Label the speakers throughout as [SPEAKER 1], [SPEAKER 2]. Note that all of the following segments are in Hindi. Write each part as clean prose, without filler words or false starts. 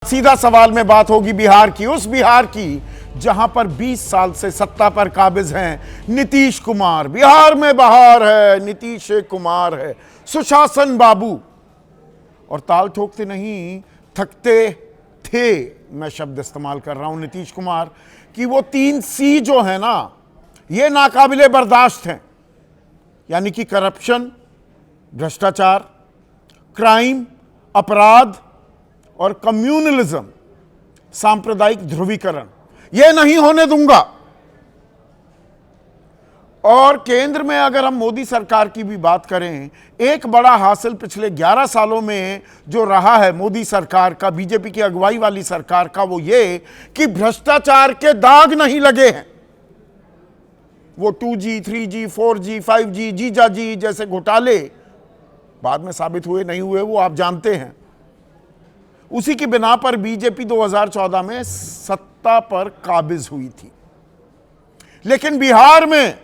[SPEAKER 1] सीधा सवाल में बात होगी बिहार की, उस बिहार की जहां पर 20 साल से सत्ता पर काबिज हैं नीतीश कुमार। बिहार में बहार है, नीतीश कुमार है, सुशासन बाबू। और ताल ठोकते नहीं थकते थे, मैं शब्द इस्तेमाल कर रहा हूं नीतीश कुमार कि वो 3 सी जो है ना, ये नाकाबिले बर्दाश्त हैं। यानी कि करप्शन, भ्रष्टाचार, क्राइम, अपराध और कम्युनलिज्म, सांप्रदायिक ध्रुवीकरण, यह नहीं होने दूंगा। और केंद्र में अगर हम मोदी सरकार की भी बात करें, एक बड़ा हासिल पिछले 11 सालों में जो रहा है मोदी सरकार का, बीजेपी की अगुवाई वाली सरकार का, वो ये कि भ्रष्टाचार के दाग नहीं लगे हैं। वो 2G, 3G, 4G, 5G, जीजाजी जैसे घोटाले बाद में साबित हुए नहीं हुए वो आप जानते हैं। उसी की बिना पर बीजेपी 2014 में सत्ता पर काबिज हुई थी। लेकिन बिहार में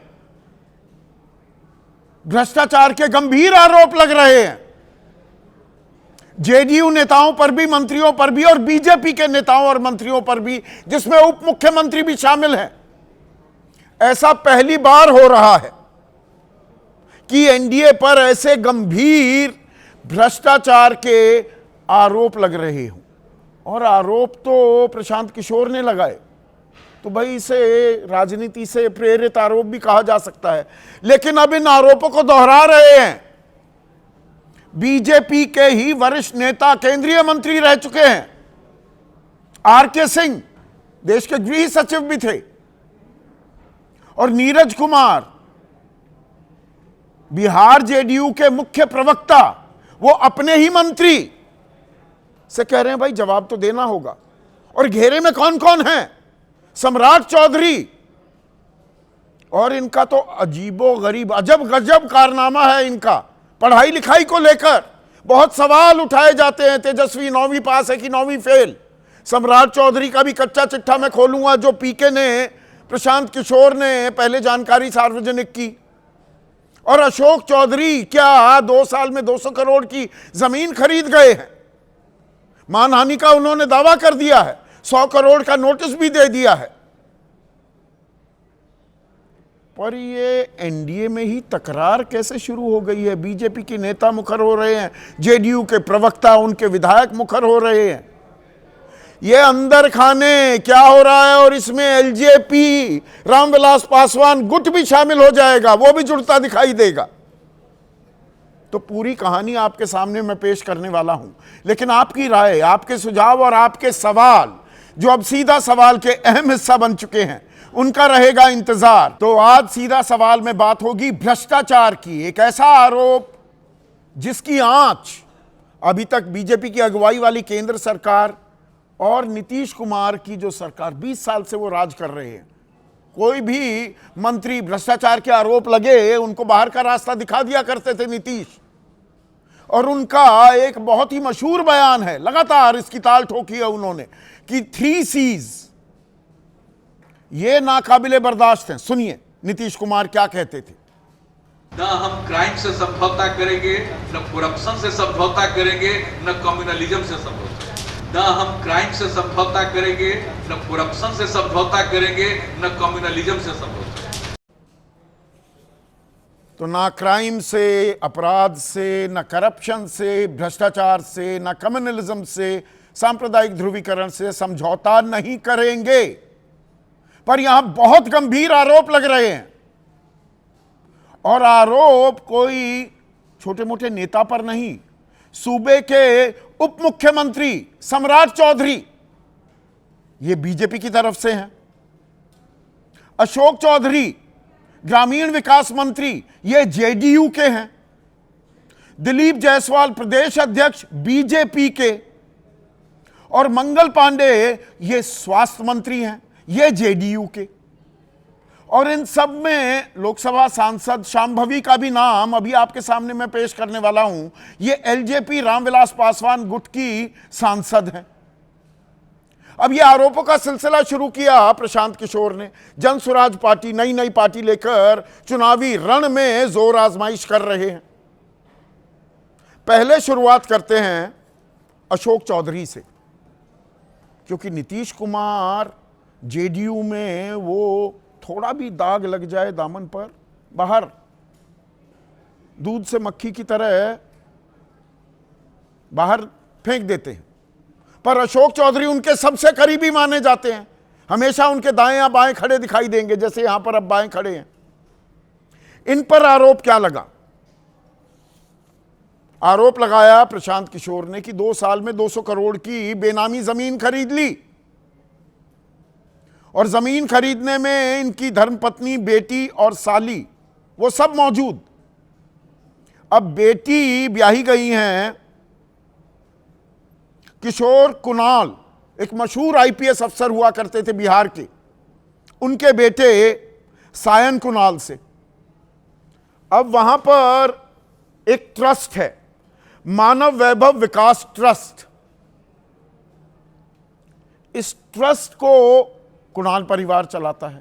[SPEAKER 1] भ्रष्टाचार के गंभीर आरोप लग रहे हैं, जेडीयू नेताओं पर भी, मंत्रियों पर भी, और बीजेपी के नेताओं और मंत्रियों पर भी, जिसमें उप मुख्यमंत्री भी शामिल हैं। ऐसा पहली बार हो रहा है कि एनडीए पर ऐसे गंभीर भ्रष्टाचार के आरोप लग रहे हों। और आरोप तो प्रशांत किशोर ने लगाए, तो भाई इसे राजनीति से प्रेरित आरोप भी कहा जा सकता है। लेकिन अब इन आरोपों को दोहरा रहे हैं बीजेपी के ही वरिष्ठ नेता, केंद्रीय मंत्री रह चुके हैं आरके सिंह, देश के गृह सचिव भी थे, और नीरज कुमार, बिहार जेडीयू के मुख्य प्रवक्ता, वो अपने ही मंत्री से कह रहे हैं भाई जवाब तो देना होगा। और घेरे में कौन कौन है? सम्राट चौधरी, और इनका तो अजीबो गरीब, अजब गजब कारनामा है इनका। पढ़ाई लिखाई को लेकर बहुत सवाल उठाए जाते हैं। तेजस्वी 9वीं पास है कि 9वीं फेल। सम्राट चौधरी का भी कच्चा चिट्ठा मैं खोलूंगा, जो पीके ने, प्रशांत किशोर ने पहले जानकारी सार्वजनिक की। और अशोक चौधरी क्या 2 साल में 200 करोड़ की जमीन खरीद गए हैं। मानहानि का उन्होंने दावा कर दिया है, 100 करोड़ का नोटिस भी दे दिया है। पर ये एनडीए में ही तकरार कैसे शुरू हो गई है? बीजेपी के नेता मुखर हो रहे हैं, जेडीयू के प्रवक्ता, उनके विधायक मुखर हो रहे हैं। ये अंदर खाने क्या हो रहा है? और इसमें एलजेपी, रामविलास पासवान गुट भी शामिल हो जाएगा, वो भी जुड़ता दिखाई देगा। तो पूरी कहानी आपके सामने मैं पेश करने वाला हूं। लेकिन आपकी राय, आपके सुझाव और आपके सवाल, जो अब सीधा सवाल के अहम हिस्सा बन चुके हैं, उनका रहेगा इंतजार। तो आज सीधा सवाल में बात होगी भ्रष्टाचार की, एक ऐसा आरोप जिसकी आंच अभी तक बीजेपी की अगुवाई वाली केंद्र सरकार और नीतीश कुमार की जो सरकार 20 साल से वो राज कर रहे हैं। कोई भी मंत्री भ्रष्टाचार के आरोप लगे, उनको बाहर का रास्ता दिखा दिया करते थे नीतीश। और उनका एक बहुत ही मशहूर बयान है, लगातार इसकी ताल ठोकी है उन्होंने, कि 3 सीज ये नाकाबिले बर्दाश्त हैं। सुनिए नीतीश कुमार क्या कहते थे।
[SPEAKER 2] न हम क्राइम से समझौता करेंगे, न करप्शन से समझौता करेंगे, न कम्युनलिज्म से समझौता। न हम क्राइम से समझौता करेंगे, न करप्शन से समझौता करेंगे, न कम्युनलिज्म से समझौता।
[SPEAKER 1] तो ना क्राइम से, अपराध से, न करप्शन से, भ्रष्टाचार से, न कम्युनलिज्म से, सांप्रदायिक ध्रुवीकरण से समझौता नहीं करेंगे। पर यहां बहुत गंभीर आरोप लग रहे हैं, और आरोप कोई छोटे मोटे नेता पर नहीं, सूबे के उप मुख्यमंत्री सम्राट चौधरी, ये बीजेपी की तरफ से हैं। अशोक चौधरी ग्रामीण विकास मंत्री, ये जेडीयू के हैं। दिलीप जायसवाल प्रदेश अध्यक्ष बीजेपी के, और मंगल पांडे ये स्वास्थ्य मंत्री हैं, ये जेडीयू के। और इन सब में लोकसभा सांसद शांभवी का भी नाम अभी आपके सामने मैं पेश करने वाला हूं। ये एलजेपी, रामविलास पासवान गुट की सांसद हैं। अब ये आरोपों का सिलसिला शुरू किया प्रशांत किशोर ने। जन स्वराज पार्टी नई नई पार्टी लेकर चुनावी रण में जोर आजमाइश कर रहे हैं। पहले शुरुआत करते हैं अशोक चौधरी से। क्योंकि नीतीश कुमार जेडीयू में वो थोड़ा भी दाग लग जाए दामन पर, बाहर दूध से मक्खी की तरह बाहर फेंक देते हैं। पर अशोक चौधरी उनके सबसे करीबी माने जाते हैं, हमेशा उनके दाएं या बाएं खड़े दिखाई देंगे, जैसे यहां पर अब बाएं खड़े हैं। इन पर आरोप क्या लगा? आरोप लगाया प्रशांत किशोर ने कि 2 साल में 200 करोड़ की बेनामी जमीन खरीद ली, और जमीन खरीदने में इनकी धर्मपत्नी, बेटी और साली वो सब मौजूद। अब बेटी ब्याही गई हैं किशोर कुणाल, एक मशहूर आईपीएस अफसर हुआ करते थे बिहार के, उनके बेटे सायन कुणाल से। अब वहां पर एक ट्रस्ट है, मानव वैभव विकास ट्रस्ट। इस ट्रस्ट को कुणाल परिवार चलाता है,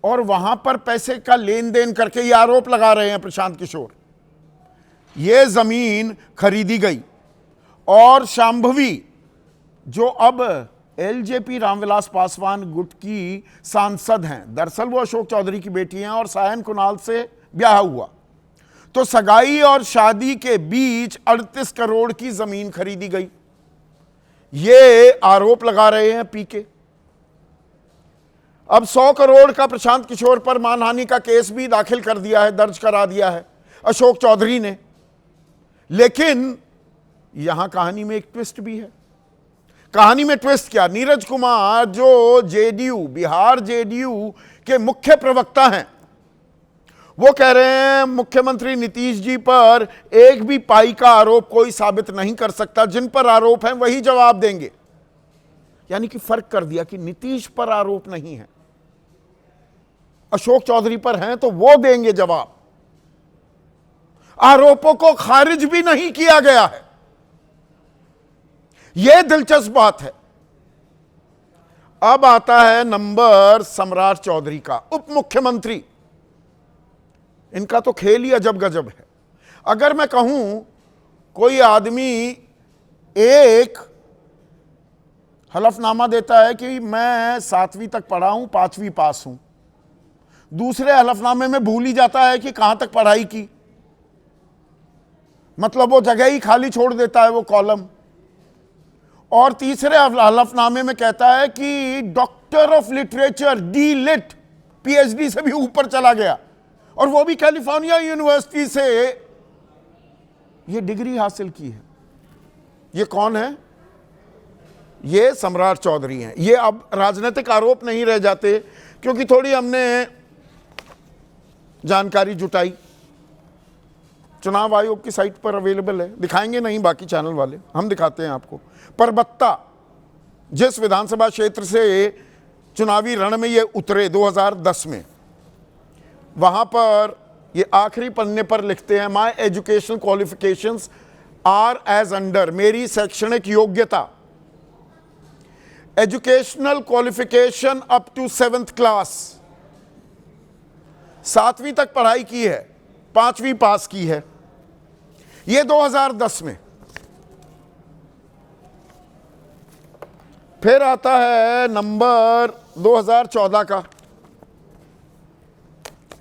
[SPEAKER 1] और वहां पर पैसे का लेन देन करके ये आरोप लगा रहे हैं प्रशांत किशोर। ये जमीन खरीदी गई, और शांभवी जो अब एलजेपी रामविलास पासवान गुट की सांसद हैं, दरअसल वो अशोक चौधरी की बेटी हैं, और सायन कुणाल से ब्याह हुआ, तो सगाई और शादी के बीच 38 करोड़ की जमीन खरीदी गई। ये आरोप लगा रहे हैं पीके। अब 100 करोड़ का प्रशांत किशोर पर मानहानि का केस भी दाखिल कर दिया है, दर्ज करा दिया है अशोक चौधरी ने। लेकिन यहां कहानी में एक ट्विस्ट भी है। कहानी में ट्विस्ट क्या? नीरज कुमार जो जेडीयू, बिहार जेडीयू के मुख्य प्रवक्ता हैं, वो कह रहे हैं मुख्यमंत्री नीतीश जी पर एक भी पाई का आरोप कोई साबित नहीं कर सकता, जिन पर आरोप है वही जवाब देंगे। यानी कि फर्क कर दिया कि नीतीश पर आरोप नहीं है, अशोक चौधरी पर हैं तो वो देंगे जवाब। आरोपों को खारिज भी नहीं किया गया है, यह दिलचस्प बात है। अब आता है नंबर सम्राट चौधरी का, उप मुख्यमंत्री। इनका तो खेल ही अजब गजब है। अगर मैं कहूं कोई आदमी एक हलफनामा देता है कि मैं 7वीं तक पढ़ा हूं, 5वीं पास हूं, दूसरे हलफनामे में भूल ही जाता है कि कहां तक पढ़ाई की, मतलब वो जगह ही खाली छोड़ देता है वो कॉलम, और तीसरे हलफनामे में कहता है कि doctor of literature, D Litt, PhD से भी ऊपर चला गया, और वो भी कैलिफोर्निया यूनिवर्सिटी से ये डिग्री हासिल की है। ये कौन है? ये सम्राट चौधरी हैं। ये अब राजनीतिक आरोप नहीं रह जाते, क्योंकि थोड़ी हमने जानकारी जुटाई, चुनाव आयोग की साइट पर अवेलेबल है, दिखाएंगे नहीं बाकी चैनल वाले, हम दिखाते हैं आपको। परबत्ता, जिस विधानसभा क्षेत्र से चुनावी रण में ये उतरे 2010 में, वहां पर ये आखिरी पन्ने पर लिखते हैं, my educational qualifications are as under, मेरी शैक्षणिक योग्यता, educational qualification up to 7th class, 7वीं तक पढ़ाई की है, 5वीं पास की है। ये 2010 में। फिर आता है नंबर 2014 का।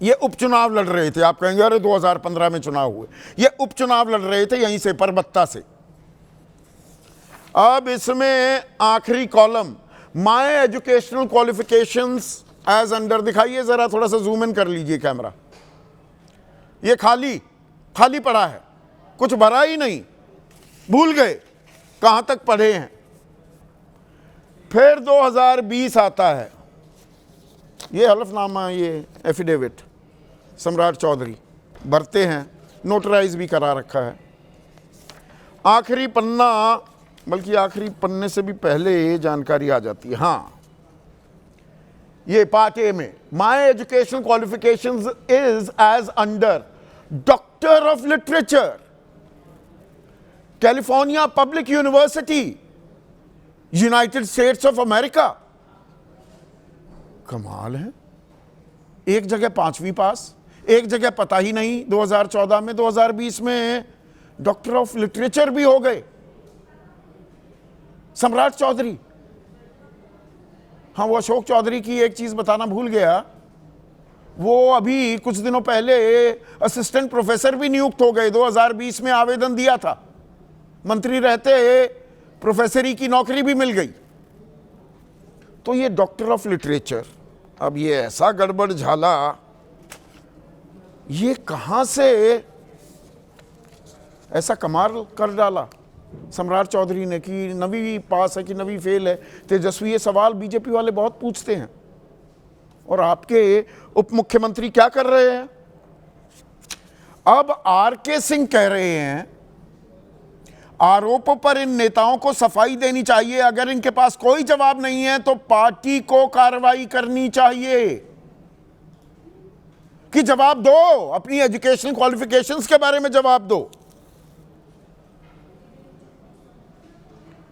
[SPEAKER 1] ये उपचुनाव लड़ रहे थे, आप कहेंगे अरे 2015 में चुनाव हुए, ये उपचुनाव लड़ रहे थे यहीं से परबत्ता से। अब इसमें आखिरी column, my educational qualifications as under, दिखाइए जरा, थोड़ा सा जूम इन कर लीजिए कैमरा। ये खाली खाली पड़ा है, कुछ भरा ही नहीं, भूल गए कहां तक पढ़े हैं। फिर 2020 आता है, ये हलफनामा, ये एफिडेविट सम्राट चौधरी भरते हैं, नोटराइज भी करा रखा है। आखिरी पन्ना, बल्कि आखिरी पन्ने से भी पहले जानकारी आ जाती है। हाँ, ये पार्ट ए में, my educational qualifications is as under doctor of literature, California public university, United States of America. कमाल है, एक जगह 5वीं पास, एक जगह पता ही नहीं 2014 में, 2020 में डॉक्टर ऑफ लिटरेचर भी हो गए सम्राट चौधरी। हाँ, वो अशोक चौधरी की एक चीज बताना भूल गया, वो अभी कुछ दिनों पहले असिस्टेंट प्रोफेसर भी नियुक्त हो गए। 2020 में आवेदन दिया था, मंत्री रहते प्रोफेसरी की नौकरी भी मिल गई। तो ये डॉक्टर ऑफ लिटरेचर, अब ये ऐसा गड़बड़ झाला, ये कहां से ऐसा कमाल कर डाला सम्राट चौधरी ने कि नवी पास है कि नवी फेल है। तेजस्वी, ये सवाल बीजेपी वाले बहुत पूछते हैं, और आपके उप मुख्यमंत्री क्या कर रहे हैं? अब आरके सिंह कह रहे हैं आरोपों पर इन नेताओं को सफाई देनी चाहिए, अगर इनके पास कोई जवाब नहीं है तो पार्टी को कार्रवाई करनी चाहिए। कि जवाब दो, अपनी एजुकेशनल क्वालिफिकेशंस के बारे में जवाब दो।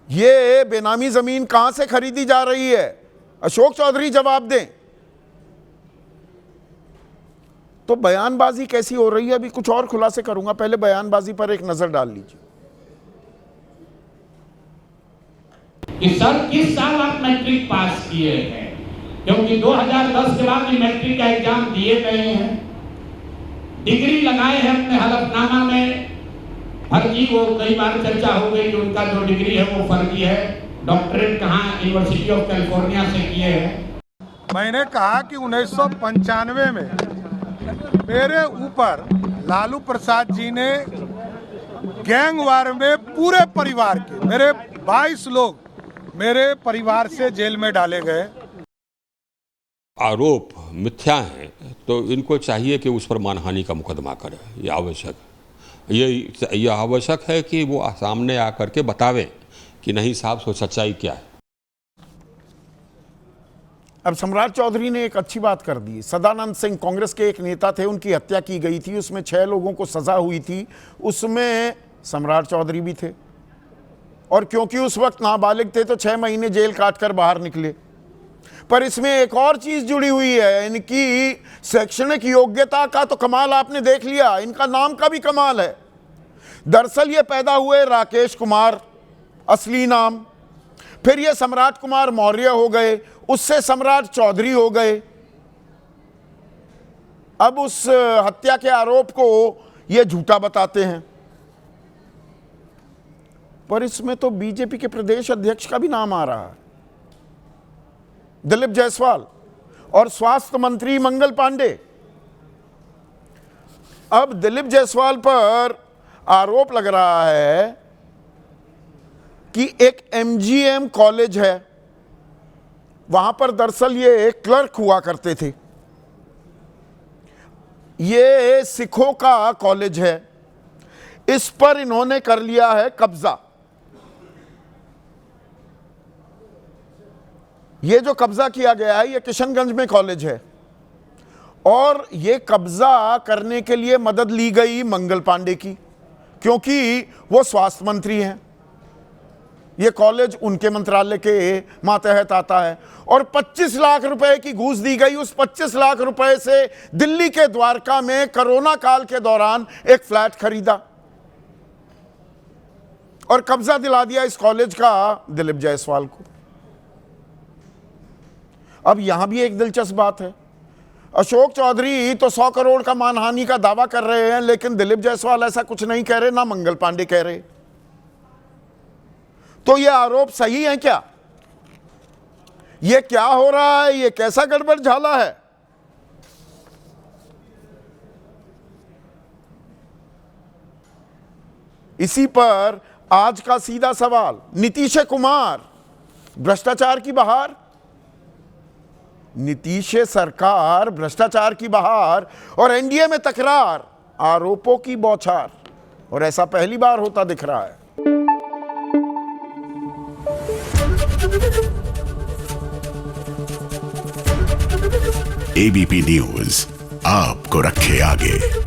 [SPEAKER 1] ये बेनामी जमीन कहां से खरीदी जा रही है? अशोक चौधरी जवाब दें। तो बयानबाजी कैसी हो रही है, अभी कुछ और खुलासे करूंगा, पहले बयानबाजी पर एक नजर डाल लीजिए।
[SPEAKER 3] कि सर किस साल आप मैट्रिक पास किए हैं, क्योंकि 2010 के बाद भी मैट्रिक का एग्जाम दिए गए हैं। डिग्री लगाए हैं अपने हलफनामा में, फर्जी, वो कई बार चर्चा हो गई कि उनका जो डिग्री है वो फर्जी है। डॉक्टरेट कहाँ, यूनिवर्सिटी ऑफ कैलिफोर्निया से किए हैं।
[SPEAKER 4] मैंने कहा कि 1995 में मेरे ऊपर लालू प्रसाद जी ने गैंगवार में पूरे परिवार के, मेरे 22 लोग मेरे परिवार से जेल में डाले गए।
[SPEAKER 5] आरोप मिथ्या हैं तो इनको चाहिए कि उस पर मानहानि का मुकदमा करें, ये आवश्यक है। ये आवश्यक है कि वो सामने आकर के बतावें कि नहीं साहब, सो सच्चाई क्या है।
[SPEAKER 1] अब सम्राट चौधरी ने एक अच्छी बात कर दी। सदानंद सिंह कांग्रेस के एक नेता थे, उनकी हत्या की गई थी, उसमें 6 लोगों को सजा हुई थी, उसमें सम्राट चौधरी भी थे, और क्योंकि उस वक्त नाबालिग थे तो 6 महीने जेल काटकर बाहर निकले। पर इसमें एक और चीज जुड़ी हुई है, इनकी शैक्षणिक योग्यता का तो कमाल आपने देख लिया, इनका नाम का भी कमाल है। दरअसल ये पैदा हुए राकेश कुमार, असली नाम, फिर ये सम्राट कुमार मौर्य हो गए, उससे सम्राट चौधरी हो गए। अब उस हत्या के आरोप को ये झूठा बताते हैं। पर इसमें तो बीजेपी के प्रदेश अध्यक्ष का भी नाम आ रहा है, दिलीप जायसवाल, और स्वास्थ्य मंत्री मंगल पांडे। अब दिलीप जायसवाल पर आरोप लग रहा है कि एक एमजीएम कॉलेज है, वहां पर दरअसल ये क्लर्क हुआ करते थे। ये सिखों का कॉलेज है, इस पर इन्होंने कर लिया है कब्जा। ये जो कब्जा किया गया है ये किशनगंज में कॉलेज है, और ये कब्जा करने के लिए मदद ली गई मंगल पांडे की, क्योंकि वो स्वास्थ्य मंत्री हैं। ये कॉलेज उनके मंत्रालय के मातहत आता है, और 25 लाख रुपए की घूस दी गई। उस 25 लाख रुपए से दिल्ली के द्वारका में कोरोना काल के दौरान एक फ्लैट खरीदा और कब्जा दिला दिया इस कॉलेज का दिलीप जायसवाल को। अब यहां भी एक दिलचस्प बात है, अशोक चौधरी तो 100 करोड़ का मानहानि का दावा कर रहे हैं, लेकिन दिलीप जायसवाल ऐसा कुछ नहीं कह रहे, ना मंगल पांडे कह रहे। तो ये आरोप सही है क्या? ये क्या हो रहा है? ये कैसा गड़बड़ झाला है? इसी पर आज का सीधा सवाल, नीतीश कुमार भ्रष्टाचार की बहार, नीतीश सरकार भ्रष्टाचार की बहार और एनडीए में तकरार, आरोपों की बौछार, और ऐसा पहली बार होता दिख रहा है।
[SPEAKER 6] एबीपी न्यूज आपको रखे आगे।